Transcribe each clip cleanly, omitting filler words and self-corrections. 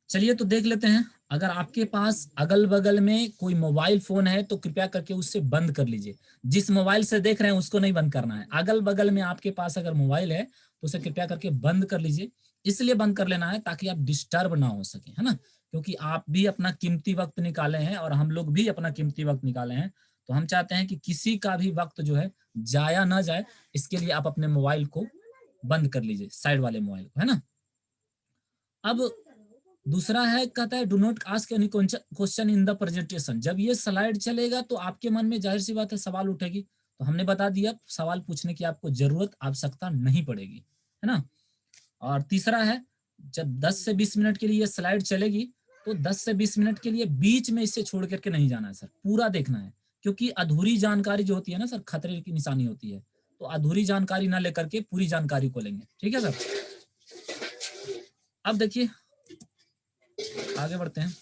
चलिए तो देख लेते हैं। अगर आपके पास अगल बगल में कोई मोबाइल फोन है तो कृपया करके उससे बंद कर लीजिए। जिस मोबाइल से देख रहे हैं उसको नहीं बंद करना है। अगल बगल में आपके पास अगर मोबाइल है तो उसे कृपया करके बंद कर लीजिए। इसलिए बंद कर लेना है ताकि आप डिस्टर्ब ना हो सके, है ना। क्योंकि आप भी अपना कीमती वक्त निकाले हैं और हम लोग भी अपना कीमती वक्त निकाले हैं। तो हम चाहते हैं कि किसी का भी वक्त जो है जाया ना जाए। इसके लिए आप अपने मोबाइल को बंद कर लीजिए, साइड वाले मोबाइल को, है ना। अब दूसरा है, कहता है do not ask any question in the presentation. जब ये स्लाइड चलेगा तो आपके मन में जाहिर सी बात है सवाल उठेगी। तो हमने बता दिया सवाल पूछने की आपको जरूरत आवश्यकता नहीं पड़ेगी, है ना। और तीसरा है, जब 10 से 20 मिनट के लिए ये स्लाइड चलेगी तो 10 से 20 मिनट के लिए बीच में इसे छोड़ करके नहीं जाना है सर, पूरा देखना है। क्योंकि अधूरी जानकारी जो होती है ना सर, खतरे की निशानी होती है। तो अधूरी जानकारी ना लेकर के पूरी जानकारी को लेंगे, ठीक है सर। अब देखिए आगे बढ़ते हैं।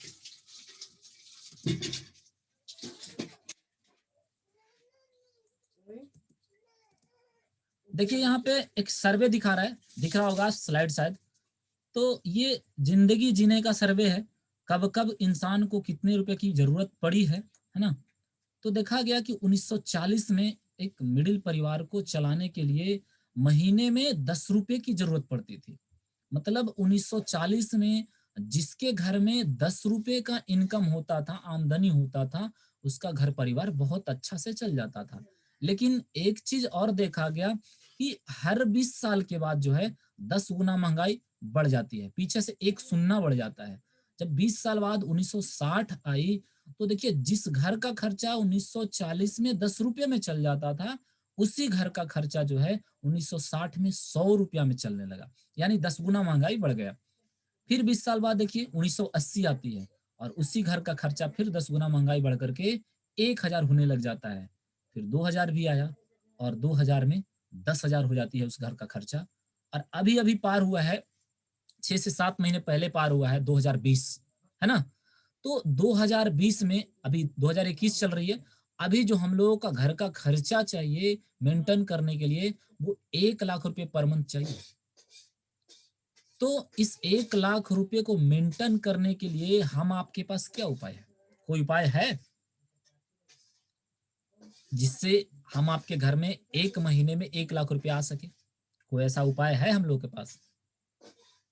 देखिए यहाँ पे एक सर्वे दिखा रहा है, दिख रहा होगा स्लाइड शायद। तो ये जिंदगी जीने का सर्वे है, कब कब इंसान को कितने रुपए की जरूरत पड़ी है ना। तो देखा गया कि 1940 में एक मिडिल परिवार को चलाने के लिए महीने में 10 रुपए की जरूरत पड़ती थी। मतलब 1940 में जिसके घर में 10 रुपए का इनकम होता था, आमदनी होता था, उसका घर परिवार बहुत अच्छा से चल जाता था। लेकिन एक चीज और देखा गया कि हर 20 साल के बाद जो है 10 गुना महंगाई बढ़ जाती है, पीछे से एक शून्य बढ़ जाता है। जब 20 साल बाद 1960 आई तो देखिए जिस घर का खर्चा 1940 में 10 रुपये में चल जाता था, उसी घर का खर्चा जो है 1960 में 100 रुपया में चलने लगा। यानी 10 गुना महंगाई बढ़ गया। फिर 20 साल बाद देखिए 1980 आती है और उसी घर का खर्चा फिर 10 गुना महंगाई बढ़ करके 1000 होने लग जाता है। फिर 2000 भी आया और 2000 में 10,000 हो जाती है उस घर का खर्चा। और अभी अभी पार हुआ है, 6 से 7 महीने पहले पार हुआ है 2020, है ना। तो 2020 में, अभी 2021 चल रही है, अभी जो हम लोगों का घर का खर्चा चाहिए मेंटेन करने के लिए वो 1 लाख रुपए पर मंथ चाहिए। तो इस 1 लाख रुपए को मेंटेन करने के लिए हम आपके पास क्या उपाय है? कोई उपाय है जिससे हम आपके घर में एक महीने में 1 लाख रुपए आ सके? कोई ऐसा उपाय है हम लोग के पास?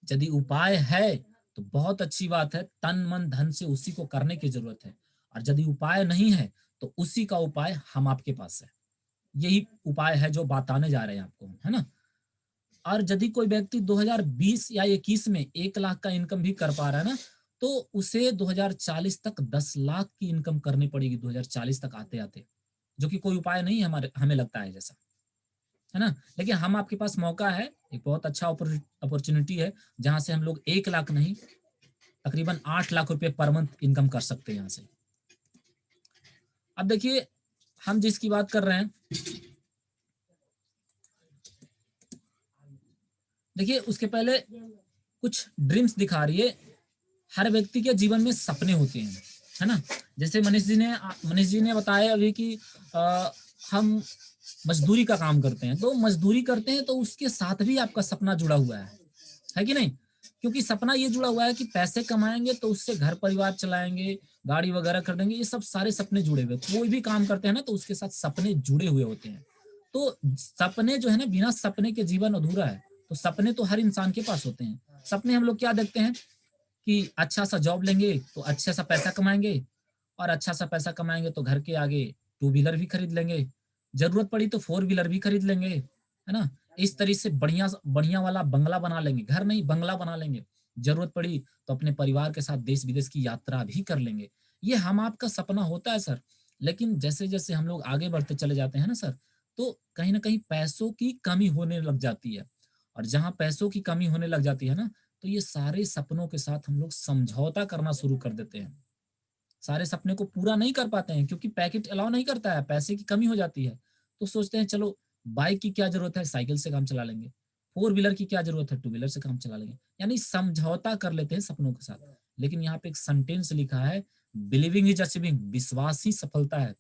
यदि उपाय है तो बहुत अच्छी बात है, तन मन धन से उसी को करने की जरूरत है। और यदि उपाय नहीं है तो उसी का उपाय हम आपके पास है। यही उपाय है जो बताने जा रहे हैं आपको, है ना। और यदि कोई व्यक्ति 2020 या 21 में 1 लाख का इनकम भी कर पा रहा है ना, तो उसे 2040 तक 10 लाख की इनकम करनी पड़ेगी, 2040 तक आते आते। जो कि कोई उपाय नहीं है हमारे, हमें लगता है जैसा, है ना। लेकिन हम आपके पास मौका है, एक बहुत अच्छा अपॉर्चुनिटी है जहां से हम लोग 1 लाख नहीं, तकरीबन 8 लाख रुपए पर मंथ इनकम कर सकते हैं यहाँ से। अब देखिए हम जिसकी बात कर रहे हैं, देखिए उसके पहले कुछ ड्रीम्स दिखा रही है। हर व्यक्ति के जीवन में सपने होते हैं, है ना। जैसे मनीष जी ने बताया अभी कि हम मजदूरी का काम करते हैं, तो मजदूरी करते हैं तो उसके साथ भी आपका सपना जुड़ा हुआ है कि नहीं। क्योंकि सपना ये जुड़ा हुआ है कि पैसे कमाएंगे तो उससे घर परिवार चलाएंगे, गाड़ी वगैरह कर देंगे, ये सब सारे सपने जुड़े हुए। कोई भी काम करते हैं ना तो उसके साथ सपने जुड़े हुए होते हैं। तो सपने जो है ना, बिना सपने के जीवन अधूरा है। तो सपने तो हर इंसान के पास होते हैं। सपने हम लोग क्या देखते हैं कि अच्छा सा जॉब लेंगे तो अच्छा सा पैसा कमाएंगे, और अच्छा सा पैसा कमाएंगे तो घर के आगे टू व्हीलर भी खरीद लेंगे, जरूरत पड़ी तो फोर व्हीलर भी खरीद लेंगे, है ना। इस तरीके से बढ़िया बढ़िया वाला बंगला बना लेंगे, घर नहीं बंगला बना लेंगे। जरूरत पड़ी तो अपने परिवार के साथ देश विदेश की यात्रा भी कर लेंगे। ये हम आपका सपना होता है सर। लेकिन जैसे जैसे हम लोग आगे बढ़ते चले जाते हैं ना सर, तो कहीं ना कहीं पैसों की कमी होने लग जाती है। और जहां पैसों की कमी होने लग जाती है ना, तो ये सारे सपनों के साथ हम लोग समझौता करना शुरू कर देते हैं। सारे सपने को पूरा नहीं कर पाते हैं क्योंकि पैकेट अलाउ नहीं करता है, पैसे की कमी हो जाती है। तो सोचते हैं चलो बाइक की क्या जरूरत है, साइकिल से काम चला लेंगे। फोर व्हीलर की क्या जरूरत है, टू व्हीलर से काम चला लेंगे। यानी समझौता कर लेते हैं सपनों के साथ। लेकिन यहाँ पे एक सेंटेंस लिखा है, बिलीविंग इज अचीविंग, विश्वास ही सफलता है।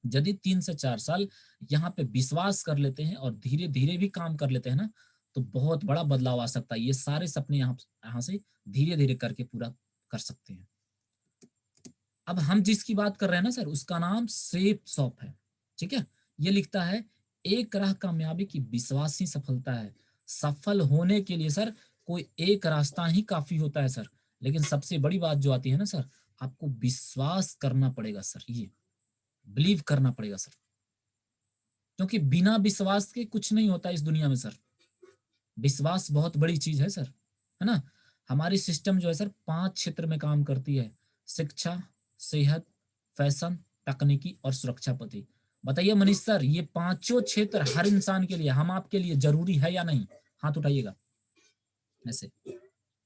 यदि 3 से 4 साल यहाँ पे विश्वास कर लेते हैं और धीरे धीरे भी काम कर लेते हैं ना, तो बहुत बड़ा बदलाव आ सकता है। ये सारे सपने यहाँ से धीरे धीरे करके पूरा कर सकते हैं। अब हम जिसकी बात कर रहे हैं ना सर, उसका नाम सेफ शॉप है। ठीक है, ये लिखता है एक राह कामयाबी की विश्वास ही सफलता है। सफल होने के लिए सर कोई एक रास्ता ही काफी होता है सर, लेकिन सबसे बड़ी बात जो आती है ना सर, आपको विश्वास करना पड़ेगा सर, ये बिलीव करना पड़ेगा सर, क्योंकि बिना विश्वास के कुछ नहीं होता इस दुनिया में सर। विश्वास बहुत बड़ी चीज है सर, है ना। हमारी सिस्टम जो है सर 5 क्षेत्र में काम करती है: शिक्षा, सेहत, फैशन, तकनीकी और सुरक्षा पति। बताइए मनीष सर, ये पांचों क्षेत्र हर इंसान के लिए, हम आपके लिए जरूरी है या नहीं? हाथ उठाइएगा ऐसे।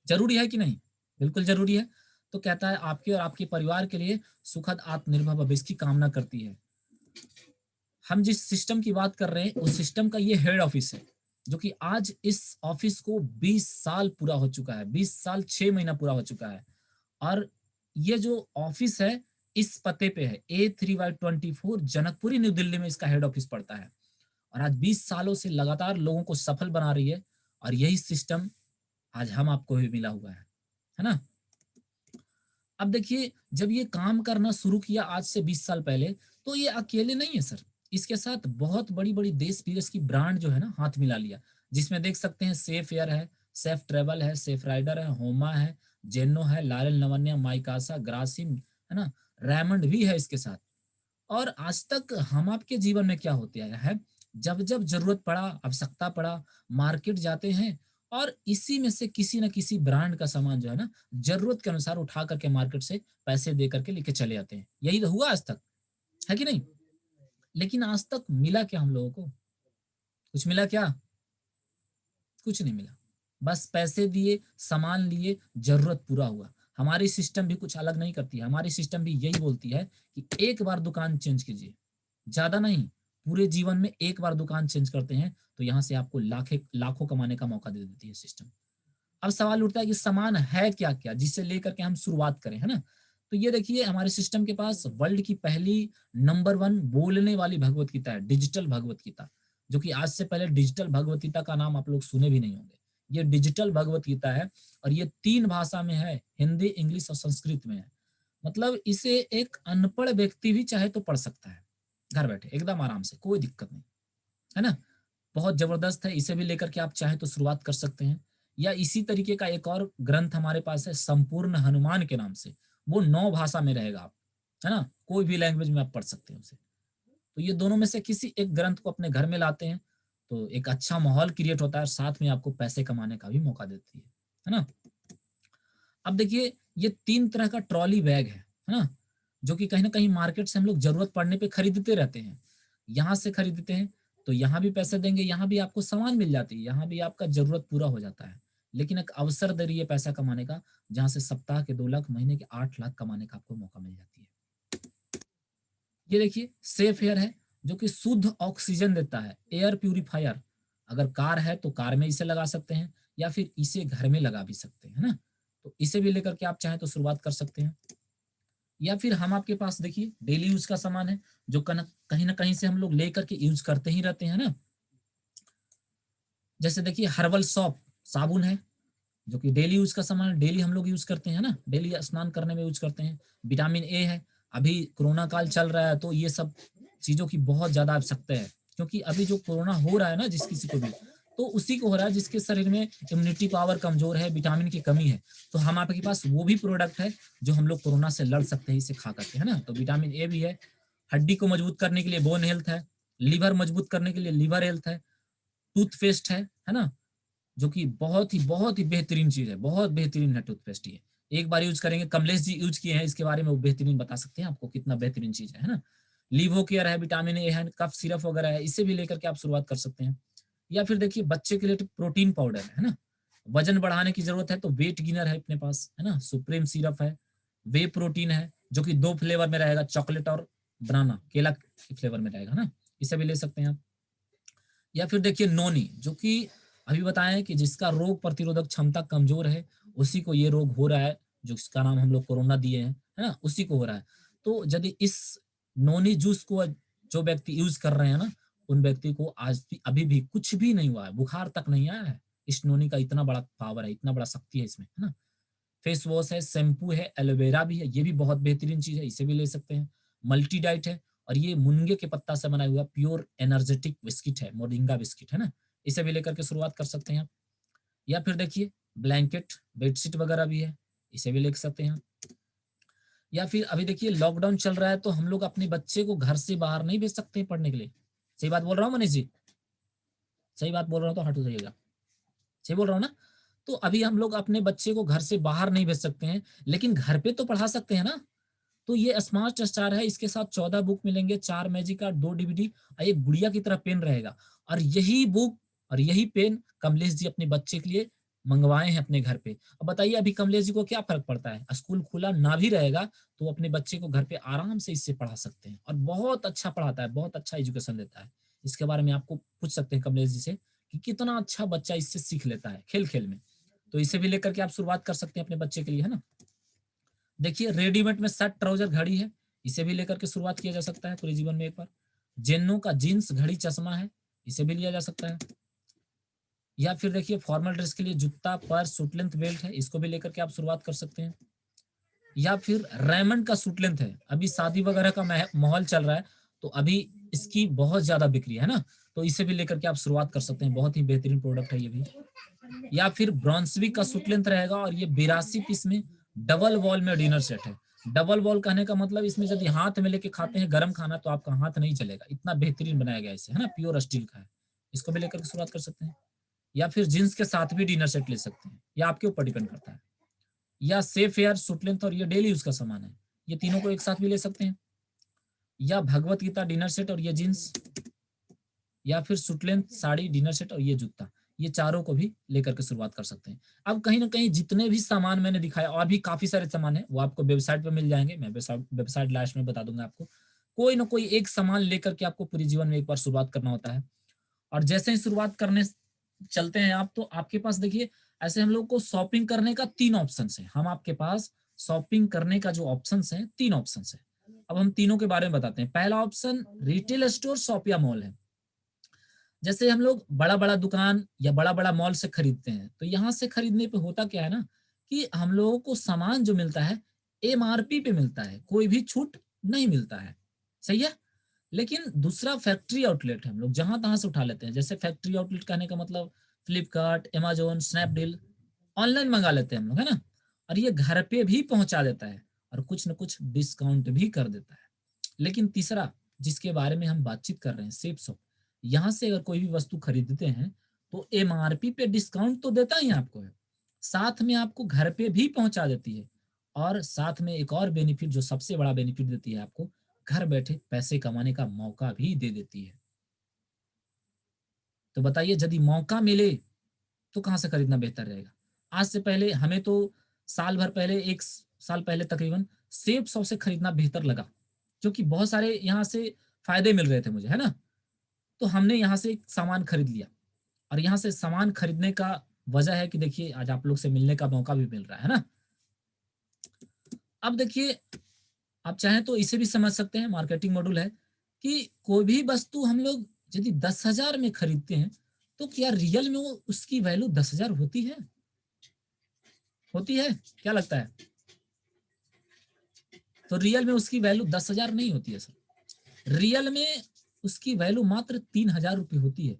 जरूरी है कि नहीं? बिल्कुल जरूरी है। तो कहता है आपके और आपके परिवार के लिए सुखद आत्मनिर्भर भविष्य की कामना करती है। हम जिस सिस्टम की बात कर रहे हैं उस सिस्टम का ये हेड ऑफिस है, जो कि आज इस ऑफिस को 20 साल पूरा हो चुका है, 20 साल 6 महीना पूरा हो चुका है। और ये जो ऑफिस है इस पते पे है, A3/24 जनकपुरी न्यू दिल्ली में इसका हेड ऑफिस पड़ता है। और आज 20 सालों से लगातार लोगों को सफल बना रही है, और यही सिस्टम आज हम आपको भी मिला हुआ है ना। अब देखिए, जब ये काम करना शुरू किया आज से 20 साल पहले, तो ये अकेले नहीं है सर, इसके साथ बहुत बड़ी बड़ी देश विदेश की ब्रांड जो है ना हाथ मिला लिया, जिसमें देख सकते हैं सेफ एयर है, सेफ ट्रेवल है, सेफ राइडर है, होमा है, जेनो है, लारेल नवन्या, माइकासा, ग्रासिम, है ना, रेमंड भी है इसके साथ। और आज तक हम आपके जीवन में क्या होते आया है, जब जब जरूरत पड़ा, आवश्यकता पड़ा, मार्केट जाते हैं और इसी में से किसी न किसी ब्रांड का सामान जो है ना जरूरत के अनुसार उठा करके मार्केट से पैसे दे करके लेके चले आते हैं। यही तो हुआ आज तक, है कि नहीं? लेकिन आज तक मिला क्या हम लोगों को? कुछ मिला क्या? कुछ नहीं मिला। बस पैसे दिए, सामान लिए, जरूरत पूरा हुआ। हमारी सिस्टम भी कुछ अलग नहीं करती है, हमारी सिस्टम भी यही बोलती है कि एक बार दुकान चेंज कीजिए, ज्यादा नहीं, पूरे जीवन में एक बार दुकान चेंज करते हैं तो यहाँ से आपको लाखों कमाने का मौका दे देती है सिस्टम। अब सवाल उठता है कि सामान है क्या क्या जिससे लेकर के हम शुरुआत करें, है ना। तो ये देखिए, हमारे सिस्टम के पास वर्ल्ड की पहली नंबर 1 बोलने वाली भगवत गीता है, डिजिटल भगवत गीता, जो कि आज से पहले डिजिटल भगवत गीता का नाम आप लोग सुने भी नहीं होंगे। ये डिजिटल भगवत गीता है और ये 3 भाषा में है, हिंदी, इंग्लिश और संस्कृत में है। मतलब इसे एक अनपढ़ व्यक्ति भी चाहे तो पढ़ सकता है, घर बैठे एकदम आराम से, कोई दिक्कत नहीं, है ना। बहुत जबरदस्त है, इसे भी लेकर के आप चाहे तो शुरुआत कर सकते हैं। या इसी तरीके का एक और ग्रंथ हमारे पास है संपूर्ण हनुमान के नाम से, वो 9 भाषा में रहेगा, आप, है ना, कोई भी लैंग्वेज में आप पढ़ सकते हैं उसे। तो ये दोनों में से किसी एक ग्रंथ को अपने घर में लाते हैं तो एक अच्छा माहौल क्रिएट होता है और साथ में आपको पैसे कमाने का भी मौका देती है ना। अब देखिए, ये 3 तरह का ट्रॉली बैग है ना, जो कि कहीं ना कहीं मार्केट से हम लोग जरूरत पड़ने पे खरीदते रहते हैं। यहाँ से खरीदते हैं तो यहाँ भी पैसे देंगे, यहाँ भी आपको सामान मिल जाती है, यहाँ भी आपका जरूरत पूरा हो जाता है। लेकिन एक अवसर दे रही है पैसा कमाने का, जहाँ से सप्ताह के 2 लाख, महीने के 8 लाख कमाने का आपको मौका मिल जाती है। ये देखिए, सेफ एयर है, जो कि शुद्ध ऑक्सीजन देता है, एयर प्यूरिफायर। अगर कार है तो कार में इसे लगा सकते हैं, या फिर इसे घर में लगा भी सकते हैं, है ना। तो इसे भी लेकर के आप चाहें तो शुरुआत कर सकते हैं। या फिर हम आपके पास देखिए डेली यूज का सामान है, जो कहीं ना कहीं से हम लोग लेकर के यूज करते ही रहते हैं ना। जैसे देखिए हर्बल सॉप, साबुन है, जो कि डेली यूज का सामान है, डेली हम लोग यूज करते हैं ना, डेली स्नान करने में यूज करते हैं। विटामिन ए है, अभी कोरोना काल चल रहा है तो ये सब चीजों की बहुत ज्यादा आवश्यकता है, क्योंकि अभी जो कोरोना हो रहा है ना जिस किसी को भी, तो उसी को हो रहा है जिसके शरीर में इम्यूनिटी पावर कमजोर है, विटामिन की कमी है। तो हम आपके पास वो भी प्रोडक्ट है जो हम लोग कोरोना से लड़ सकते हैं इसे खा करके, है ना। तो विटामिन ए भी है, हड्डी को मजबूत करने के लिए बोन हेल्थ है, लीवर मजबूत करने के लिए लीवर हेल्थ है, टूथपेस्ट है ना, जो कि बहुत ही बेहतरीन चीज है, बहुत बेहतरीन है टूथपेस्ट ये। एक बार यूज करेंगे, कमलेश जी यूज किए हैं इसके बारे में, वो बेहतरीन बता सकते हैं आपको कितना बेहतरीन चीज है ना। लीवो केयर है, विटामिन ए है, कफ सिरप वगैरह है, इसे भी लेकर के आप शुरुआत कर सकते हैं। या फिर देखिए बच्चे के लिए प्रोटीन पाउडर है ना, वजन बढ़ाने की जरूरत है तो वेट गिनर है अपने पास, है ना, सुप्रीम सिरप है, वे प्रोटीन है, जो कि 2 फ्लेवर में रहेगा, चॉकलेट और बनाना, केला के फ्लेवर में रहेगा ना, इसे भी ले सकते हैं आप। या फिर देखिए नोनी, जो कि अभी बताएं कि जिसका रोग प्रतिरोधक क्षमता कमजोर है, उसी को ये रोग हो रहा है, जो इसका नाम हम लोग कोरोना दिए हैं, है ना, उसी को हो रहा है। तो यदि इस नोनी जूस को जो व्यक्ति यूज कर रहे हैं ना, उन व्यक्ति को आज भी अभी भी कुछ भी नहीं हुआ है, बुखार तक नहीं आया है, स्नोनी का इतना बड़ा पावर है, इतना बड़ा शक्ति है इसमें, है ना। फेस वॉश है, शैम्पू है, एलोवेरा भी है, ये भी बहुत बेहतरीन चीज है, इसे भी ले सकते हैं। मल्टी डाइट है, और ये मुनगे के पत्ता से बना हुआ प्योर एनर्जेटिक बिस्किट है, मोरिंगा बिस्किट, है ना। इसे भी लेकर के शुरुआत कर सकते हैं आप। या फिर देखिए ब्लैंकेट, बेडशीट वगैरह भी है, इसे भी ले सकते हैं। या फिर अभी देखिए लॉकडाउन चल रहा है, तो हम लोग अपने बच्चे को घर से बाहर नहीं भेज सकते पढ़ने के लिए। सही बात बोल रहा हूँ मनीष जी? सही बात बोल रहा हूँ तो हट जाइएगा। सही बोल रहा हूँ ना? तो अभी हम लोग अपने बच्चे को घर से बाहर नहीं भेज सकते हैं, लेकिन घर पे तो पढ़ा सकते हैं ना। तो ये स्मार्ट स्टार है, इसके साथ 14 बुक मिलेंगे, 4 मैजिक कार्ड, 2 डीवीडी और एक गुड़िया की तरह पेन रहेगा। और यही बुक और यही पेन कमलेश जी अपने बच्चे के लिए मंगवाए हैं अपने घर पे। अब बताइए अभी कमलेश जी को क्या फर्क पड़ता है, स्कूल खुला ना भी रहेगा तो अपने बच्चे को घर पे आराम से इससे पढ़ा सकते हैं, और बहुत अच्छा पढ़ाता है, बहुत अच्छा एजुकेशन देता है। इसके बारे में आपको पूछ सकते हैं कमलेश जी से कि कितना अच्छा बच्चा इससे सीख लेता है खेल खेल में। तो इसे भी लेकर के आप शुरुआत कर सकते हैं अपने बच्चे के लिए, है ना। देखिए रेडीमेड में शर्ट ट्राउजर घड़ी है, इसे भी लेकर के शुरुआत किया जा सकता है पूरे जीवन में एक बार। जेनो का जीन्स घड़ी चश्मा है, इसे भी लिया जा सकता है। या फिर देखिए फॉर्मल ड्रेस के लिए जूता, पर्स, सूट लेंथ बेल्ट है, इसको भी लेकर के आप शुरुआत कर सकते हैं। या फिर रेमंड का सूट लेंथ है, अभी शादी वगैरह का माहौल चल रहा है, तो अभी इसकी बहुत ज्यादा बिक्री है ना, तो इसे भी लेकर के आप शुरुआत कर सकते हैं, बहुत ही बेहतरीन प्रोडक्ट है ये भी। या फिर ब्रॉन्सविक का सूट लेंथ रहेगा, और ये 82 पीस में डबल वॉल में डिनर सेट है। डबल वॉल कहने का मतलब इसमें यदि हाथ में लेके खाते हैं गर्म खाना तो आपका हाथ नहीं चलेगा, इतना बेहतरीन बनाया गया इसे, है ना, प्योर स्टील का है। इसको भी लेकर के शुरुआत कर सकते हैं। या फिर जींस के साथ भी डिनर सेट ले सकते हैं, या आपके ऊपर डिपेंड करता है। या सेफ एयर, सूट लेंथ और ये डेली यूज का सामान है, ये तीनों को एक साथ भी ले सकते हैं। या भगवत गीता डिनर सेट और ये जींस, या फिर suit length sari dinner set और ये जूता, ये चारों को भी लेकर के शुरुआत कर सकते हैं। अब कहीं ना कहीं जितने भी सामान मैंने दिखाया, और भी काफी सारे सामान है, वो आपको वेबसाइट पे मिल जाएंगे, मैं वेबसाइट लास्ट में बता दूंगा आपको। कोई ना कोई एक सामान लेकर के आपको पूरे जीवन में एक बार शुरुआत करना होता है। और जैसे ही शुरुआत करने चलते हैं आप, तो आपके पास देखिए ऐसे हम लोग को शॉपिंग करने का 3 ऑप्शन है, हम आपके पास शॉपिंग करने का जो ऑप्शन है 3 ऑप्शन है। अब हम तीनों के बारे में बताते हैं। पहला ऑप्शन रिटेल स्टोर, शॉप या मॉल है। जैसे हम लोग बड़ा बड़ा दुकान या बड़ा बड़ा मॉल से खरीदते हैं, तो यहाँ से खरीदने पे होता क्या है ना, कि हम लोगों को सामान जो मिलता है एमआरपी पे मिलता है, कोई भी छूट नहीं मिलता है। सही है। लेकिन दूसरा फैक्ट्री आउटलेट है, हम लोग जहां तहां से उठा लेते हैं। जैसे फैक्ट्री आउटलेट कहने का मतलब फ्लिपकार्ट, अमेजोन, स्नैपडील, ऑनलाइन मंगा लेते हैं हम लोग, है ना। और ये घर पे भी पहुंचा देता है, और कुछ न कुछ डिस्काउंट भी कर देता है। लेकिन तीसरा जिसके बारे में हम बातचीत कर रहे हैं, सेफ शॉप, यहाँ से अगर कोई भी वस्तु खरीदते हैं तो एमआरपी पे डिस्काउंट तो देता ही आपको है, साथ में आपको घर पे भी पहुंचा देती है, और साथ में एक और बेनिफिट जो सबसे बड़ा बेनिफिट देती है आपको, घर बैठे पैसे कमाने का मौका भी दे देती है। तो बताइए यदि मौका मिले तो कहाँ से खरीदना बेहतर रहेगा। आज से पहले हमें तो साल भर पहले, 1 साल पहले तकरीबन, सेब शॉप से खरीदना बेहतर लगा, क्योंकि बहुत सारे यहाँ से फायदे मिल रहे थे मुझे, है ना। तो हमने यहाँ से एक सामान खरीद लिया, और यहाँ से सामान खरीदने का वजह है कि देखिए आज आप लोग से मिलने का मौका भी मिल रहा है ना। अब देखिए आप चाहें तो इसे भी समझ सकते हैं, मार्केटिंग मॉड्यूल है कि कोई भी वस्तु हम लोग यदि 10,000 में खरीदते हैं, तो क्या रियल में वो उसकी वैल्यू 10,000 होती है? होती है? क्या लगता है? तो रियल में उसकी वैल्यू 10,000 नहीं होती है सर। रियल में उसकी वैल्यू मात्र 3,000 रुपये होती है।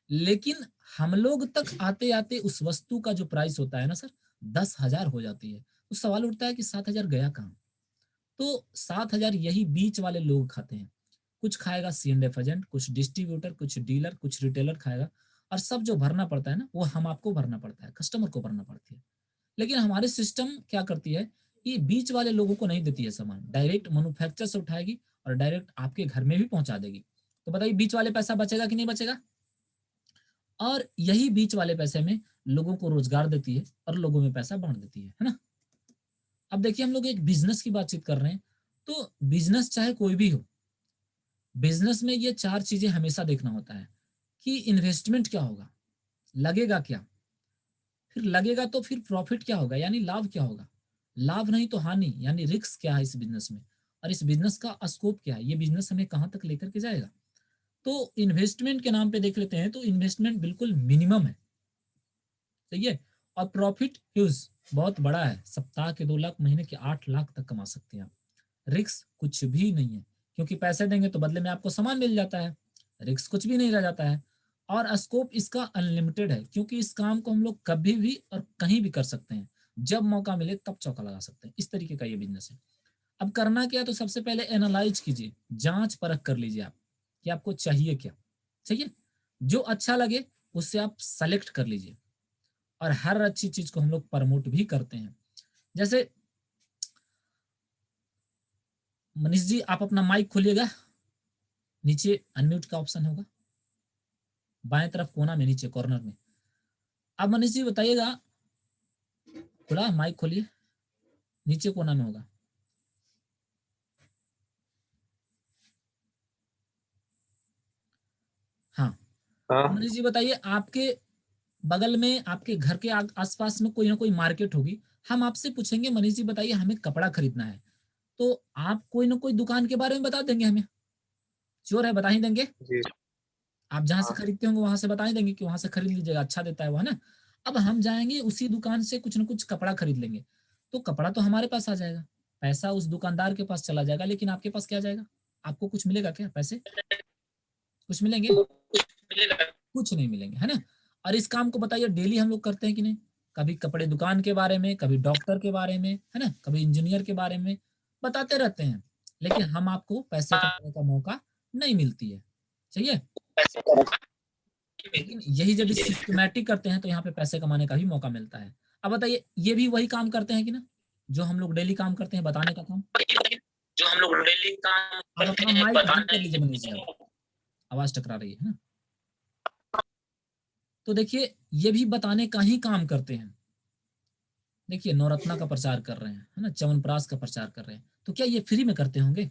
लेकिन हम लोग तक आते आते उस वस्तु का जो प्राइस होता है ना सर, 10,000 हो जाती है। तो सवाल उठता है कि 7,000 गया कहाँ? तो 7,000 यही बीच वाले लोग खाते हैं। कुछ खाएगा C&F एजेंट, कुछ डिस्ट्रीब्यूटर, कुछ डीलर, कुछ रिटेलर खाएगा, और सब जो भरना पड़ता है ना, वो हम आपको भरना पड़ता है, कस्टमर को भरना पड़ती है। लेकिन हमारे सिस्टम क्या करती है, ये बीच वाले लोगों को नहीं देती है सामान, डायरेक्ट मैन्युफैक्चर से उठाएगी और डायरेक्ट आपके घर में भी पहुंचा देगी। तो बताइए बीच वाले पैसा बचेगा कि नहीं बचेगा? और यही बीच वाले पैसे में लोगों को रोजगार देती है और लोगों में पैसा बांट देती है ना। अब देखिए हम लोग एक बिजनेस की बातचीत कर रहे हैं, तो बिजनेस चाहे कोई भी हो, बिजनेस में ये 4 चीजें हमेशा देखना होता है कि इन्वेस्टमेंट क्या होगा, लगेगा क्या, फिर लगेगा तो फिर प्रॉफिट क्या होगा यानी लाभ क्या होगा, लाभ नहीं तो हानि यानी रिस्क क्या है इस बिजनेस में, और इस बिजनेस का स्कोप क्या है, ये बिजनेस हमें कहाँ तक लेकर के जाएगा। तो इन्वेस्टमेंट के नाम पे देख लेते हैं, तो इन्वेस्टमेंट बिल्कुल मिनिमम है। सही है। और प्रॉफिट ह्यूज बहुत बड़ा है, सप्ताह के 2 लाख, महीने के 8 लाख तक कमा सकते हैं आप। रिस्क कुछ भी नहीं है, क्योंकि पैसे देंगे तो बदले में आपको सामान मिल जाता है, रिस्क कुछ भी नहीं रह जाता है। और स्कोप इसका अनलिमिटेड है, क्योंकि इस काम को हम लोग कभी भी और कहीं भी कर सकते हैं, जब मौका मिले तब चौका लगा सकते हैं। इस तरीके का ये बिजनेस है। अब करना क्या है, तो सबसे पहले एनालाइज कीजिए, जांच परख कर लीजिए आप कि आपको चाहिए क्या। ठीक है, जो अच्छा लगे उससे आप सेलेक्ट कर लीजिए। और हर अच्छी चीज को हम लोग प्रमोट भी करते हैं। जैसे मनीष जी, आप अपना माइक खोलिएगा, नीचे अनम्यूट का ऑप्शन होगा बाएं तरफ कोना में, नीचे कॉर्नर में। अब मनीष जी बताइएगा, खुला माइक खोलिए, नीचे कोना में होगा। हाँ, हाँ। मनीष जी बताइए, आपके बगल में, आपके घर के आसपास में कोई ना कोई मार्केट होगी। हम आपसे पूछेंगे, मनीष जी बताइए हमें कपड़ा खरीदना है, तो आप कोई ना कोई दुकान के बारे में बता देंगे हमें, श्योर है बता ही देंगे। जी। आप जहां से हाँ। खरीदते होंगे वहां से बता ही देंगे कि वहां से खरीद लीजिएगा, अच्छा देता है वो, है ना। अब हम जाएंगे उसी दुकान से कुछ ना कुछ कपड़ा खरीद लेंगे, तो कपड़ा तो हमारे पास आ जाएगा, पैसा उस दुकानदार के पास चला जाएगा, लेकिन आपके पास क्या जाएगा? आपको कुछ मिलेगा क्या? पैसे कुछ मिलेंगे? कुछ नहीं मिलेंगे, है ना। और इस काम को बताइए डेली हम लोग करते हैं कि नहीं? कभी कपड़े दुकान के बारे में, कभी डॉक्टर के बारे में, है ना, कभी इंजीनियर के बारे में बताते रहते हैं, लेकिन हम आपको पैसे कमाने का मौका नहीं मिलती है। सही है। लेकिन यही जब सिस्टमैटिक करते हैं तो यहाँ पे पैसे कमाने का भी मौका मिलता है। अब बताइए, ये भी वही काम करते हैं कि ना, जो हम लोग डेली काम करते हैं, बताने का काम। जो हम लोग डेली काम आप करते अपना हैं माइक बंद कर बताने लीजिए मनीष जी, आप आवाज टकरा रही है ना। तो देखिए, ये भी बताने का ही काम करते हैं। देखिए, नवरत्ना का प्रचार कर रहे हैं, है ना, च्यवनप्राश का प्रचार कर रहे हैं, तो क्या ये फ्री में करते होंगे?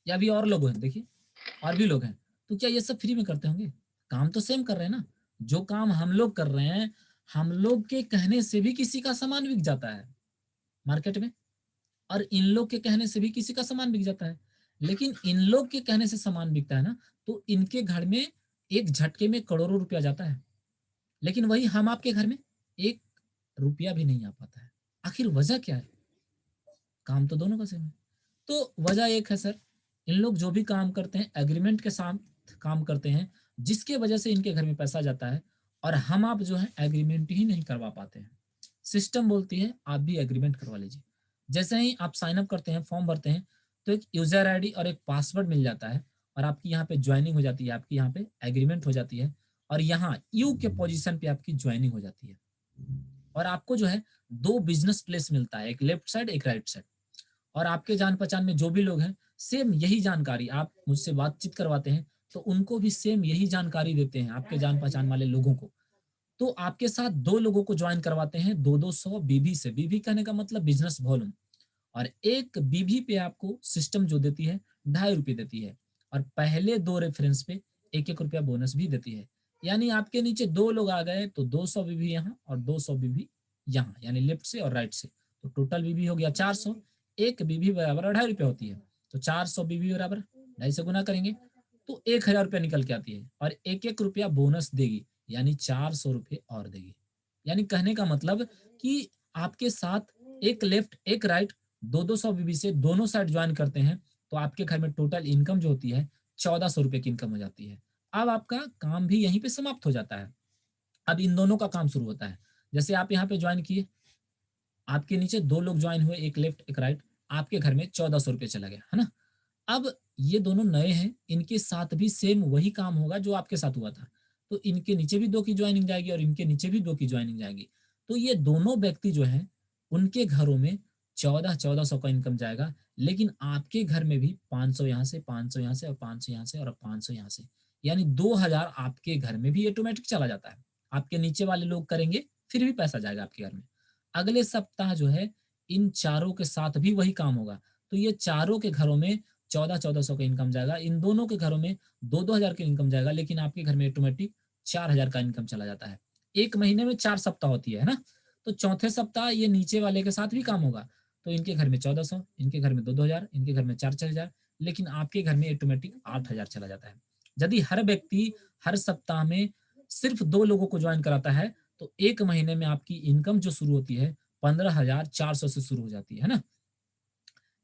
या भी और लोग हैं, देखिए और भी लोग हैं, तो क्या ये सब फ्री में करते होंगे? काम तो सेम कर रहे हैं ना। जो काम हम लोग कर रहे हैं, हम लोग के कहने से भी किसी का सामान बिक जाता है मार्केट में, और इन लोग के कहने से भी किसी का सामान बिक जाता है। लेकिन इन लोग के कहने से सामान बिकता है ना, तो इनके घर में एक झटके में करोड़ों रुपया जाता है, लेकिन वही हम आपके घर में 1 रुपया भी नहीं आ पाता है। आखिर वजह क्या है? काम तो दोनों का सेम है। तो वजह एक है सर, इन लोग जो भी काम करते हैं एग्रीमेंट के साथ काम करते हैं, जिसके वजह से इनके घर में पैसा जाता है, और हम आप जो है एग्रीमेंट ही नहीं करवा पाते हैं। सिस्टम बोलती है आप भी एग्रीमेंट करवा लीजिए। जैसे ही आप साइन अप करते हैं, फॉर्म भरते हैं, तो एक यूजर आईडी और एक पासवर्ड मिल जाता है, और आपकी यहाँ पे ज्वाइनिंग हो जाती है, आपकी यहाँ पे एग्रीमेंट हो जाती है, और यहाँ यू के पोजीशन पे आपकी ज्वाइनिंग हो जाती है। और आपको जो है 2 बिजनेस प्लेस मिलता है, एक लेफ्ट साइड एक राइट साइड। और आपके जान पहचान में जो भी लोग हैं, सेम यही जानकारी आप मुझसे बातचीत करवाते हैं, तो उनको भी सेम यही जानकारी देते हैं आपके जान पहचान वाले लोगों को। तो आपके साथ 2 लोगों को ज्वाइन करवाते हैं 2-200 बीबी से। बीबी कहने का मतलब बिजनेस वॉल्यूम। और एक बीबी पे आपको सिस्टम जो देती है, ₹2.5 देती है, और पहले 2 रेफरेंस पे 1-1 रुपया बोनस भी देती है। यानी आपके नीचे 2 लोग आ गए तो 200 बीबी यहाँ और 200 बीबी यहाँ, यानी लेफ्ट से और राइट से, तो टोटल बीबी हो गया 400। एक बीबी बराबर ₹2.5 होती है, तो 400 बीबी बराबर 2.5 से गुना करेंगे तो 1000 रुपया निकल के आती है, और 1-1 रुपया बोनस देगी, यानी 400 रुपये और देगी। यानी कहने का मतलब कि आपके साथ एक लेफ्ट एक राइट 2-200 बीबी से दोनों साइड ज्वाइन करते हैं, तो आपके घर में टोटल इनकम जो होती है 1400 रुपए की इनकम हो जाती है। अब आपका काम भी यहीं पे समाप्त हो जाता है। अब इन दोनों का काम शुरू होता है। जैसे आप यहाँ पे ज्वाइन किए, आपके नीचे 2 लोग ज्वाइन हुए, एक लेफ्ट एक राइट, आपके घर में 1400 रुपये चला गया, है ना। अब ये दोनों नए हैं, इनके साथ भी सेम वही काम होगा जो आपके साथ हुआ था, तो इनके नीचे भी 2 की ज्वाइनिंग जाएगी और इनके नीचे भी 2 की ज्वाइनिंग जाएगी। तो ये दोनों व्यक्ति जो हैं, उनके घरों में 1400 का इनकम जाएगा, लेकिन आपके घर में भी 500 यहाँ से, 500 यहाँ से, और 500 यहाँ से, और 500 यहाँ से, यानी 2000 आपके घर में भी ऑटोमेटिक चला जाता है। आपके नीचे वाले लोग करेंगे, फिर भी पैसा जाएगा आपके घर में। अगले सप्ताह जो है, इन चारों के साथ भी वही काम होगा, तो ये चारों के घरों में 1400 का इनकम जाएगा, इन दोनों के घरों में 2-2 हजार का इनकम जाएगा, लेकिन आपके घर में ऑटोमेटिक 4000 का इनकम चला जाता है। एक महीने में 4 सप्ताह होती है ना, तो चौथे सप्ताह ये नीचे वाले के साथ भी काम होगा, तो इनके घर में 1400, इनके घर में 2-2 हजार, इनके घर में 4-4 हजार, लेकिन आपके घर में ऑटोमेटिक 8000 चला जाता है। यदि हर व्यक्ति हर सप्ताह में सिर्फ 2 लोगों को ज्वाइन कराता है, तो एक महीने में आपकी इनकम जो शुरू होती है 15,400 से शुरू हो जाती है ना।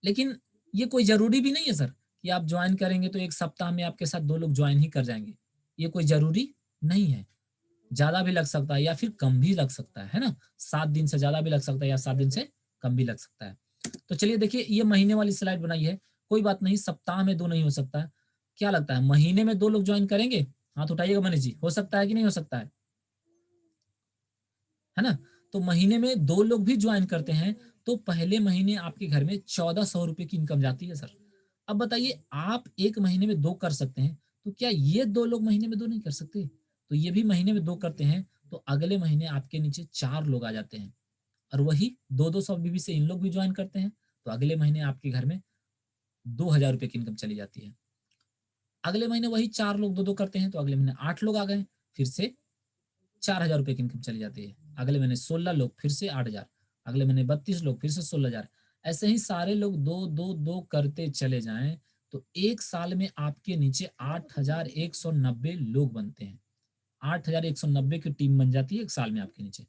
लेकिन ये कोई जरूरी भी नहीं है सर कि आप ज्वाइन करेंगे तो एक सप्ताह में आपके साथ 2 लोग ज्वाइन ही कर जाएंगे। ये कोई जरूरी नहीं है। ज्यादा भी लग सकता है या फिर कम भी लग सकता है ना। 7 दिन से ज्यादा भी लग सकता है या 7 दिन से कम भी लग सकता है। तो चलिए देखिए, ये महीने वाली स्लाइड बनाई है। कोई बात नहीं, सप्ताह में 2 नहीं हो सकता है। क्या लगता है महीने में 2 लोग ज्वाइन करेंगे? हाथ उठाइएगा मनीष जी, हो सकता है कि नहीं हो सकता है ना। तो महीने में 2 लोग भी ज्वाइन करते हैं तो पहले महीने आपके घर में 1400 रुपए की इनकम जाती है सर। अब बताइए, आप एक महीने में 2 कर सकते हैं, तो क्या ये 2 लोग महीने में 2 नहीं कर सकते? तो ये भी महीने में 2 करते हैं तो अगले महीने आपके नीचे 4 लोग आ जाते हैं। और वही 2-200 बीबी से इन लोग भी ज्वाइन करते हैं तो अगले महीने आपके घर में 2000 रुपए की इनकम चली जाती है। अगले महीने वही 4 लोग 2-2 करते हैं तो अगले महीने 8 लोग आ गए, फिर से 4,000 रुपए की इनकम चली जाती है। अगले महीने 16 लोग, फिर से 8,000। अगले महीने 32 लोग, फिर से 16,000। ऐसे ही सारे लोग 2-2-2 करते चले जाएं तो एक साल में आपके नीचे 8,190 लोग बनते हैं। 8,190 की टीम बन जाती है एक साल में आपके नीचे।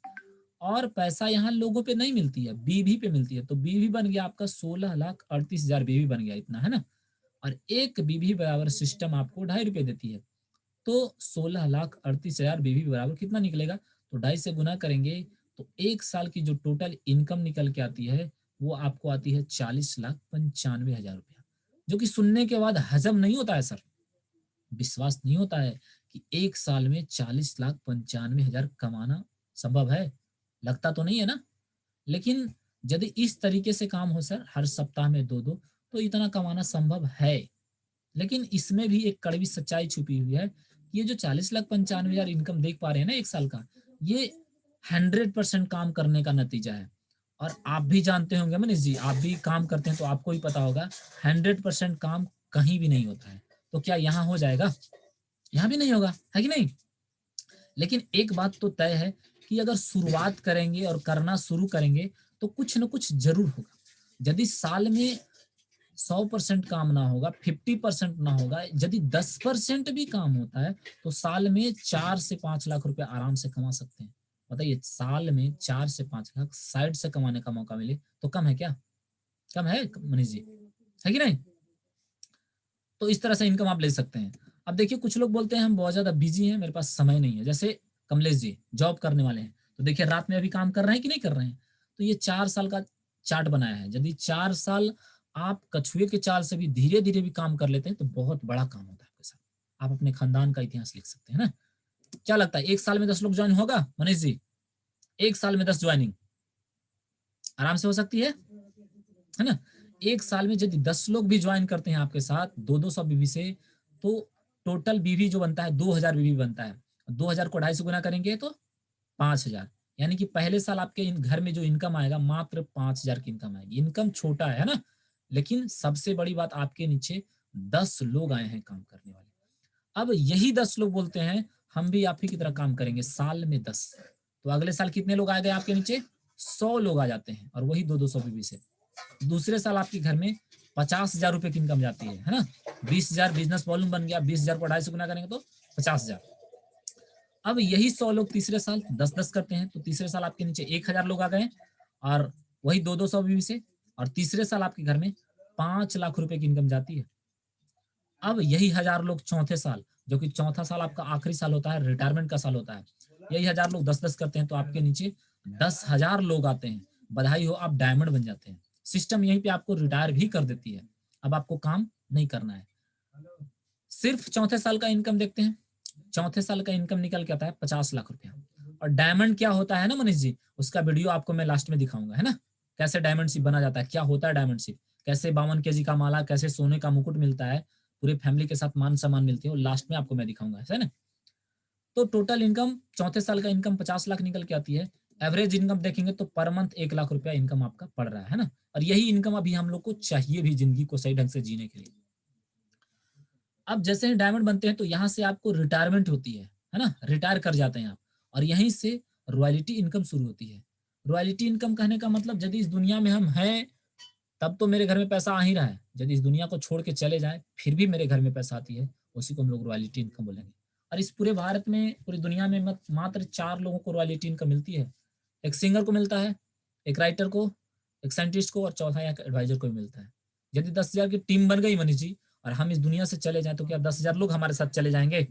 और पैसा यहाँ लोगों पे नहीं मिलती है, बीवी पे मिलती है। तो बीवी बन गया आपका 16,38,000 बीवी बन गया, इतना है ना। और एक बीवी बराबर सिस्टम आपको 2.5 रुपए देती है। तो 16,38,000 बीवी बराबर कितना निकलेगा? तो 2.5 से गुना करेंगे तो एक साल की जो टोटल इनकम निकल के आती है वो आपको आती है 40,95,000 रुपया। जो कि सुनने के बाद हजम नहीं होता है सर, विश्वास नहीं होता है कि एक साल में 40,95,000 कमाना संभव है। लगता तो नहीं है ना। लेकिन यदि इस तरीके से काम हो सर, हर सप्ताह में 2-2, तो इतना कमाना संभव है। लेकिन इसमें भी एक कड़वी सच्चाई छुपी हुई है। ये जो 40,95,000 इनकम देख पा रहे हैं ना एक साल का, ये 100% काम करने का नतीजा है। और आप भी जानते होंगे मनीष जी, आप भी काम करते हैं तो आपको ही पता होगा 100% काम कहीं भी नहीं होता है। तो क्या यहाँ हो जाएगा? यहाँ भी नहीं होगा, है कि नहीं। लेकिन एक बात तो तय है कि अगर शुरुआत करेंगे और करना शुरू करेंगे तो कुछ न कुछ जरूर होगा। यदि साल में 100% काम ना होगा, 50% ना होगा, यदि 10% भी काम होता है तो साल में 4 से 5 लाख रुपए आराम से कमा सकते हैं। बताइए, साल में 4 से 5 लाख साइड से कमाने का मौका मिले तो कम है क्या? कम है मनीष जी, है कि नहीं। तो इस तरह से इनकम आप ले सकते हैं। अब देखिए, कुछ लोग बोलते हैं हम बहुत ज्यादा बिजी हैं, मेरे पास समय नहीं है। जैसे कमलेश जी जॉब करने वाले हैं, तो देखिए रात में अभी काम कर रहे हैं कि नहीं कर रहे हैं। तो ये 4 साल का चार्ट बनाया है। यदि 4 साल आप कछुए के चाल से भी धीरे धीरे भी काम कर लेते हैं तो बहुत बड़ा काम होता है आपके साथ। आप अपने खानदान का इतिहास लिख सकते हैं ना। क्या लगता है, एक साल में 10 लोग ज्वाइन होगा मनीष जी? एक साल में 10 ज्वाइनिंग आराम से हो सकती है ना। एक साल में यदि 10 लोग भी ज्वाइन करते हैं आपके साथ 200 बीवी से, तो टोटल बीवी जो बनता है 2,000 बीवी बनता है। 2,000 को 2.5 से गुना करेंगे तो 5,000। यानी कि पहले साल आपके घर में जो इनकम आएगा मात्र 5,000 की इनकम आएगी। इनकम छोटा है ना, लेकिन सबसे बड़ी बात, आपके नीचे 10 लोग आए हैं काम करने वाले। अब यही 10 लोग बोलते हैं हम भी आप ही की तरह काम करेंगे साल में 10। तो अगले साल कितने लोग आ गए आपके नीचे? 100 लोग आ जाते हैं, और वही 200 बीवी से। दूसरे साल आपके घर में 50,000 रुपए की इनकम जाती है ना। 20,000 बिजनेस वॉल्यूम बन गया, 20,000 को 2.5 से गुना करेंगे तो 50,000। अब यही 100 लोग तीसरे साल 10-10 करते हैं तो तीसरे साल आपके नीचे 1,000 लोग आ गए, और वही 200 बीवी से। और तीसरे साल आपके घर में 5 लाख रुपए की इनकम जाती है। अब यही 1,000 लोग चौथे साल, जो कि चौथा साल आपका आखिरी साल होता है, रिटायरमेंट का साल होता है, यही 1,000 लोग 10-10 करते हैं तो आपके नीचे 10,000 लोग आते हैं। बधाई हो, आप डायमंड बन जाते हैं। सिस्टम यहीं पे आपको रिटायर भी कर देती है। अब आपको काम नहीं करना है। सिर्फ चौथे साल का इनकम देखते हैं। चौथे साल का इनकम निकल के आता है 50 लाख रुपया। और डायमंड क्या होता है ना मनीष जी, उसका वीडियो आपको मैं लास्ट में दिखाऊंगा, है ना। कैसे डायमंड शिप बना जाता है, क्या होता है डायमंड शिप, कैसे 52 केजी का माला, कैसे सोने का मुकुट मिलता है, पूरे फैमिली के साथ मान सम्मान मिलती है, और लास्ट में आपको मैं दिखाऊंगा, है ना। तो टोटल इनकम चौथे साल का इनकम 50 लाख निकल के आती है। एवरेज इनकम देखेंगे तो पर मंथ 1 लाख रुपया इनकम आपका पड़ रहा है ना। और यही इनकम अभी हम लोग को चाहिए भी जिंदगी को सही ढंग से जीने के लिए। अब जैसे ही डायमंड बनते हैं तो यहाँ से आपको रिटायरमेंट होती है ना, रिटायर कर जाते हैं आप। और यहीं से रॉयल्टी इनकम शुरू होती है। रॉयल्टी इनकम कहने का मतलब, यदि इस दुनिया में हम हैं तब तो मेरे घर में पैसा आ ही रहा है, यदि इस दुनिया को छोड़ के चले जाए फिर भी मेरे घर में पैसा आती है, उसी को हम लोग रॉयल्टी इनकम बोलेंगे। और इस पूरे भारत में, पूरी दुनिया में मात्र 4 लोगों को रॉयल्टी इनकम मिलती है। एक सिंगर को मिलता है, एक राइटर को, एक साइंटिस्ट को और चौथा एक एडवाइजर को भी मिलता है। यदि 10,000 की टीम बन गई मनीष जी और हम इस दुनिया से चले जाएं तो क्या 10,000 लोग हमारे साथ चले जाएंगे?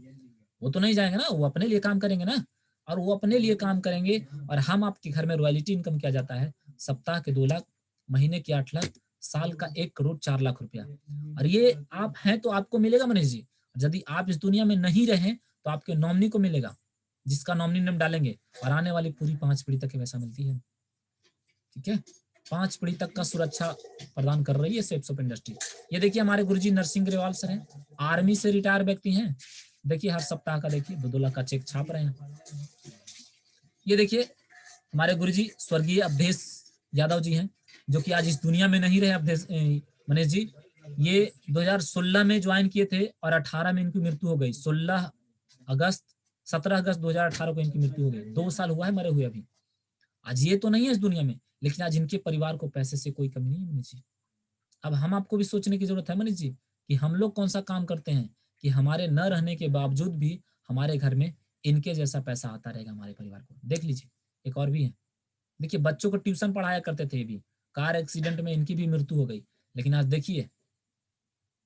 वो तो नहीं जाएंगे ना, वो अपने लिए काम करेंगे ना। और वो अपने लिए काम करेंगे और हम आपके घर में रॉयल्टी इनकम किया जाता है सप्ताह के 2 लाख, महीने के 8 लाख, साल का 1 करोड़ 4 लाख रुपया। और ये आप हैं तो आपको मिलेगा मनीष जी। यदि आप इस दुनिया में नहीं रहे तो आपके नॉमिनी को मिलेगा, जिसका नॉमिनी नाम डालेंगे और आने वाली पूरी 5 पीढ़ी तक वैसा मिलती है। ठीक है, 5 पीढ़ी तक का सुरक्षा प्रदान कर रही है सेफ्स ऑफ इंडस्ट्री। ये देखिए हमारे गुरुजी नरसिंह ग्रेवाल सर हैं, आर्मी से रिटायर व्यक्ति हैं। देखिए हर सप्ताह का देखिए 2-2 लाख का चेक छाप रहे हैं। ये देखिए हमारे गुरुजी स्वर्गीय अवधेश यादव जी हैं, जो कि आज इस दुनिया में नहीं रहे। अवधेश मनीष जी ये 2016 में ज्वाइन किए थे और 18 में इनकी मृत्यु हो गई। 17 अगस्त 2018 को इनकी मृत्यु हो गई। 2 साल हुआ है मरे हुए अभी। आज ये तो नहीं है इस दुनिया में, लेकिन आज इनके परिवार को पैसे से कोई कमी नहीं है मनीष जी। अब हम आपको भी सोचने की जरूरत है मनीष जी कि हम लोग कौन सा काम करते हैं कि हमारे न रहने के बावजूद भी हमारे घर में इनके जैसा पैसा आता रहेगा हमारे परिवार को। देख लीजिए एक और भी है, देखिए बच्चों को ट्यूशन पढ़ाया करते थे, भी कार एक्सीडेंट में इनकी भी मृत्यु हो गई, लेकिन आज देखिए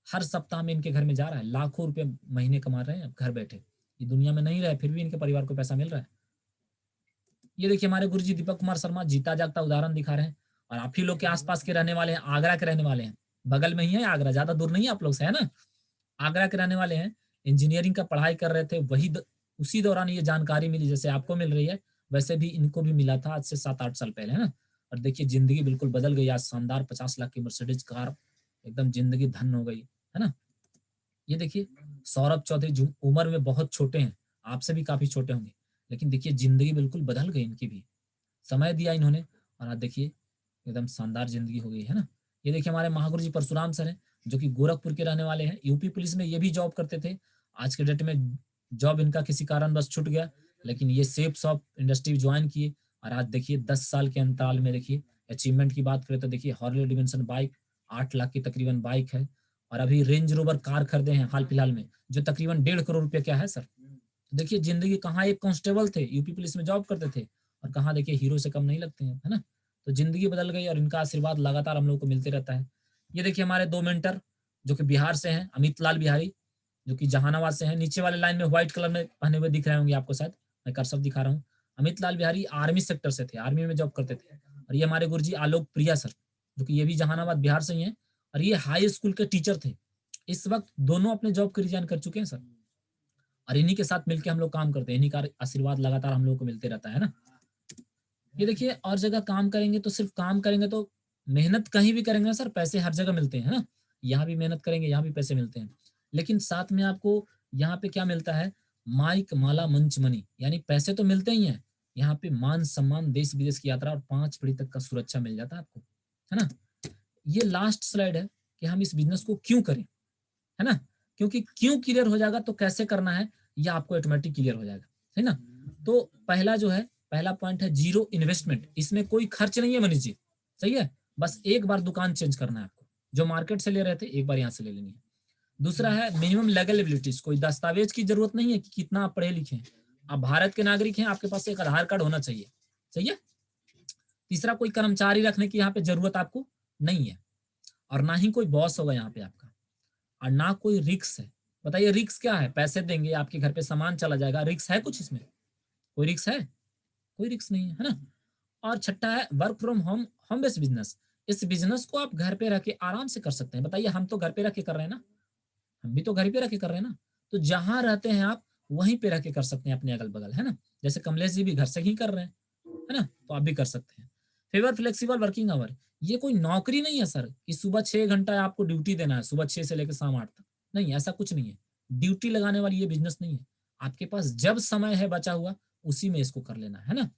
हर सप्ताह में इनके घर में जा रहा है, लाखों रुपए महीने कमा रहे हैं घर बैठे। ये दुनिया में नहीं रहे फिर भी इनके परिवार को पैसा मिल रहा है। ये देखिए हमारे गुरुजी दीपक कुमार शर्मा जीता जागता उदाहरण दिखा रहे हैं और आप ही लोग के आसपास के रहने वाले हैं, आगरा के रहने वाले हैं, बगल में ही है आगरा, ज्यादा दूर नहीं है आप लोग से, है ना। आगरा के रहने वाले हैं, इंजीनियरिंग का पढ़ाई कर रहे थे, उसी दौरान ये जानकारी मिली जैसे आपको मिल रही है, वैसे भी इनको भी मिला था आज से 7-8 साल पहले, है ना। और देखिए जिंदगी बिल्कुल बदल गई, आज शानदार 50 लाख की मर्सिडीज कार, एकदम जिंदगी धन हो गई, है ना। ये देखिए सौरभ चौधरी जो उम्र में बहुत छोटे हैं, आपसे भी काफी छोटे होंगे, लेकिन देखिए जिंदगी बिल्कुल बदल गई इनकी भी, समय दिया इन्होंने और आज देखिए एकदम शानदार जिंदगी हो गई, है ना। ये देखिए हमारे महागुरु जी परशुराम सर हैं, जो कि गोरखपुर के रहने वाले हैं, यूपी पुलिस में ये भी जॉब करते थे। आज के डेट में जॉब इनका किसी कारण बस छूट गया, लेकिन ये सेफ्स ऑफ इंडस्ट्री ज्वाइन किए और आज देखिए 10 साल के अंतराल में देखिए अचीवमेंट की बात करें तो देखिए हार्ले डेविडसन बाइक 8 लाख की तकरीबन बाइक है, और अभी रेंज रोवर कार खरीदे हैं हाल फिलहाल में, जो तकरीबन 1.5 करोड़ रुपए क्या है सर। तो देखिए जिंदगी, कहाँ एक कांस्टेबल थे यूपी पुलिस में जॉब करते थे और कहाँ देखिए हीरो से कम नहीं लगते हैं, है ना। तो जिंदगी बदल गई और इनका आशीर्वाद लगातार हम लोग को मिलते रहता है। ये देखिए हमारे 2 मेंटर जो कि बिहार से हैं, अमित लाल बिहारी जो कि जहानाबाद से हैं, नीचे वाले लाइन में व्हाइट कलर में पहने हुए दिख रहे होंगे आपको, शायद मैं कर्सर दिखा रहा हूँ। अमित लाल बिहारी आर्मी सेक्टर से थे, आर्मी में जॉब करते थे। और ये हमारे गुरुजी आलोक प्रिया सर, जो कि ये भी जहानाबाद बिहार से ही हैं और ये हाई स्कूल के टीचर थे। इस वक्त दोनों अपने जॉब के रिजाइन कर चुके हैं सर, और इन्हीं के साथ मिलकर हम लोग काम करते हैं, इन्हीं का आशीर्वाद लगातार हम लोग को मिलते रहता है ना। ये देखिए और जगह काम करेंगे तो सिर्फ काम करेंगे तो मेहनत कहीं भी करेंगे ना सर, पैसे हर जगह मिलते हैं, है ना। यहाँ भी मेहनत करेंगे यहाँ भी पैसे मिलते हैं, लेकिन साथ में आपको यहाँ पे क्या मिलता है, माइक माला मंच मनी, यानी पैसे तो मिलते ही हैं, यहाँ पे मान सम्मान, देश विदेश की यात्रा और 5 पीढ़ी तक का सुरक्षा मिल जाता है आपको, है ना। ये लास्ट स्लाइड है कि हम इस बिजनेस को क्यों करें, है ना। क्योंकि क्यों क्लियर हो जाएगा तो कैसे करना है ये आपको ऑटोमेटिक क्लियर हो जाएगा, है ना। तो पहला जो है, पहला पॉइंट है जीरो इन्वेस्टमेंट, इसमें कोई खर्च नहीं है मनीष जी, सही है। बस एक बार दुकान चेंज करना है आपको, जो मार्केट से ले रहे थे एक बार यहाँ से ले लेनी है। दूसरा है मिनिमम लीगल एबिलिटीज, कोई दस्तावेज की जरूरत नहीं है कि कितना आप पढ़े लिखे हैं, आप भारत के नागरिक हैं, आपके पास एक आधार कार्ड होना चाहिए, सही है। तीसरा कोई कर्मचारी रखने की यहाँ पे जरूरत आपको नहीं है, और ना ही कोई बॉस होगा यहाँ पे आपका, और ना कोई रिक्स है। बताइए रिक्स क्या है, पैसे देंगे आपके घर पे सामान चला जाएगा, रिक्स है कुछ इसमें, कोई रिक्स है, कोई रिक्स नहीं है ना। और छठा है work from home, home based business, इस बिजनेस को आप घर पे रह के आराम से कर सकते हैं। बताइए हम तो घर पे रह के कर रहे हैं ना, हम भी तो घर पे रह के कर रहे हैं ना, तो जहां रहते हैं आप वहीं पे रह के कर सकते हैं अपने अगल बगल, है ना। जैसे कमलेश जी भी घर से ही कर रहे हैं, है ना, तो आप भी कर सकते हैं। फेवर फ्लेक्सिबल वर्किंग आवर, ये कोई नौकरी नहीं है सर कि सुबह 6 घंटा आपको ड्यूटी देना है, सुबह 6 से लेकर शाम 8 तक, नहीं ऐसा कुछ नहीं है। ड्यूटी लगाने वाली ये बिजनेस नहीं है, आपके पास जब समय है बचा हुआ उसी में इसको कर लेना है ना।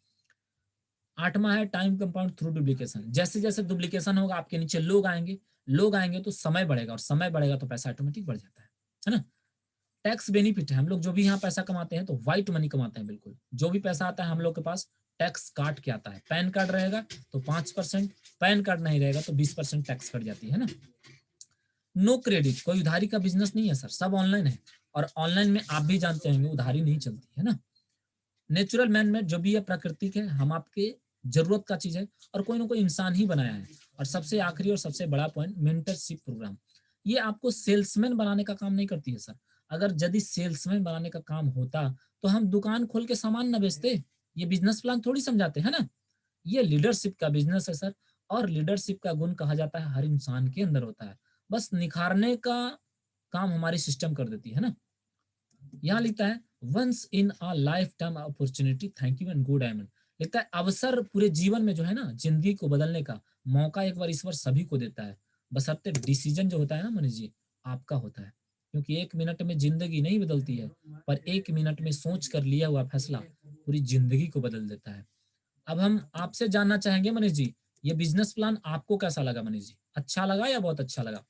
8वां है टाइम कंपाउंड थ्रू डुप्लीकेशन, जैसे जैसे डुप्लीकेशन होगा आपके नीचे लोग आएंगे, लोग आएंगे तो समय बढ़ेगा, और समय बढ़ेगा तो पैसा ऑटोमेटिक बढ़ जाता है ना। टैक्स बेनिफिट है, हम लोग जो भी यहाँ पैसा कमाते हैं तो व्हाइट मनी कमाते हैं, बिल्कुल जो भी पैसा आता है हम लोग के पास टैक्स काट के आता है। पैन कार्ड रहेगा तो 5%, पैन कार्ड नहीं रहेगा तो 20% टैक्स कट जाती है ना। नो क्रेडिट, कोई उधारी का बिजनेस नहीं है सर, सब ऑनलाइन है, और ऑनलाइन में आप भी जानते होंगे उधारी नहीं चलती है ना। नेचुरल मैन मेड जो भी है प्राकृतिक है, हम आपके जरूरत का चीज है और कोई ना कोई इंसान ही बनाया है। और सबसे आखिरी और सबसे बड़ा पॉइंट, मेंटरशिप प्रोग्राम। ये आपको सेल्समैन बनाने का काम नहीं करती है सर। अगर यदि सेल्समैन बनाने का काम होता तो हम दुकान खोल के सामान न बेचते। ये बिजनेस प्लान थोड़ी समझाते हैं ना। ये लीडरशिप का बिजनेस है सर। और लीडरशिप का गुण कहा जाता है हर इंसान के अंदर होता है, बस निखारने का काम हमारी सिस्टम कर देती है ना। यहाँ लिखता है once in a lifetime opportunity, thank you and good diamond. लिखता है अवसर पूरे जीवन में जो है ना, जिंदगी को बदलने का मौका एक बार ईश्वर सभी को देता है, बशर्ते डिसीजन जो होता है ना मनीष जी, आपका होता है। क्योंकि 1 मिनट में जिंदगी नहीं बदलती है, पर 1 मिनट में सोच कर लिया हुआ फैसला पूरी जिंदगी को बदल देता है। अब हम आपसे जानना चाहेंगे मनीष जी, ये बिजनेस प्लान आपको कैसा लगा मनीष जी? अच्छा लगा या बहुत अच्छा लगा?